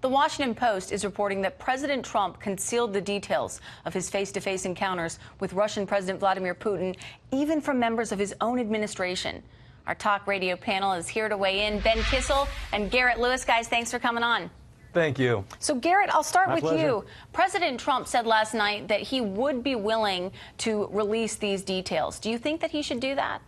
The Washington Post is reporting that President Trump concealed the details of his face-to-face encounters with Russian President Vladimir Putin, even from members of his own administration. Our talk radio panel is here to weigh in. Ben Kissel and Garret Lewis. Guys, thanks for coming on. Thank you. So, Garret, I'll start with pleasure. you. President Trump said last night that he would be willing to release these details. Do you think that he should do that?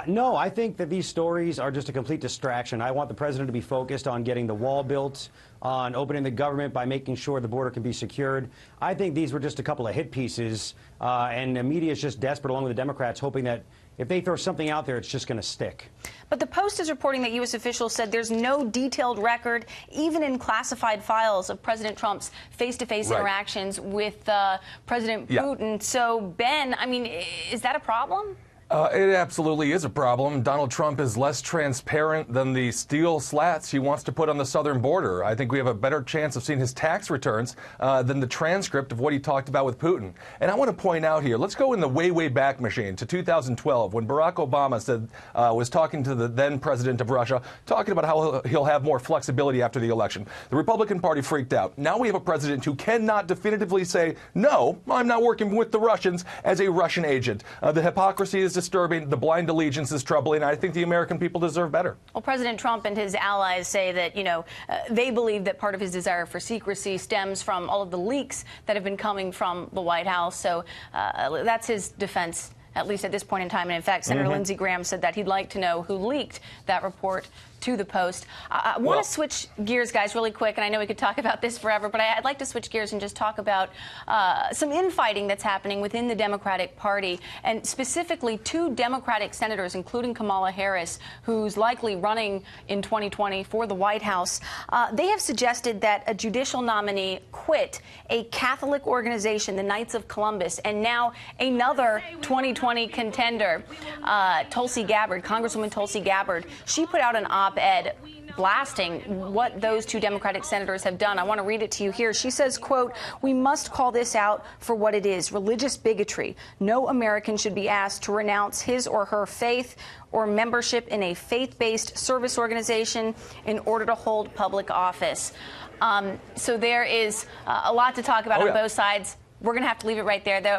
No, I think that these stories are just a complete distraction. I want the president to be focused on getting the wall built, on opening the government by making sure the border can be secured. I think these were just a couple of hit pieces, and the media is just desperate, along with the Democrats, hoping that if they throw something out there, it's just going to stick. But the Post is reporting that U.S. officials said there's no detailed record, even in classified files, of President Trump's face-to-face interactions with President Putin. So, Ben, I mean, is that a problem? It absolutely is a problem. Donald Trump is less transparent than the steel slats he wants to put on the southern border. I think we have a better chance of seeing his tax returns than the transcript of what he talked about with Putin. And I want to point out here, let's go in the way back machine to 2012 when Barack Obama said, was talking to the then president of Russia, talking about how he'll have more flexibility after the election. The Republican Party freaked out. Now we have a president who cannot definitively say, no, I'm not working with the Russians as a Russian agent. The hypocrisy is disturbing. The blind allegiance is troubling. I think the American people deserve better. Well, President Trump and his allies say that, they believe that part of his desire for secrecy stems from all of the leaks that have been coming from the White House. So that's his defense, at least at this point in time. And in fact, Senator Lindsey Graham said that he'd like to know who leaked that report to the Post. I want to switch gears, guys, really quick, and I know we could talk about this forever, but I'd like to switch gears and just talk about some infighting that's happening within the Democratic Party, and specifically two Democratic senators, including Kamala Harris, who's likely running in 2020 for the White House. They have suggested that a judicial nominee quit a Catholic organization, the Knights of Columbus, and now another 2020 contender, Tulsi Gabbard, Congresswoman Tulsi Gabbard. She put out an op-ed blasting what those two Democratic senators have done. I want to read it to you here. She says, quote, "We must call this out for what it is, religious bigotry. No American should be asked to renounce his or her faith or membership in a faith-based service organization in order to hold public office." So there is a lot to talk about on both sides. We're going to have to leave it right there, though.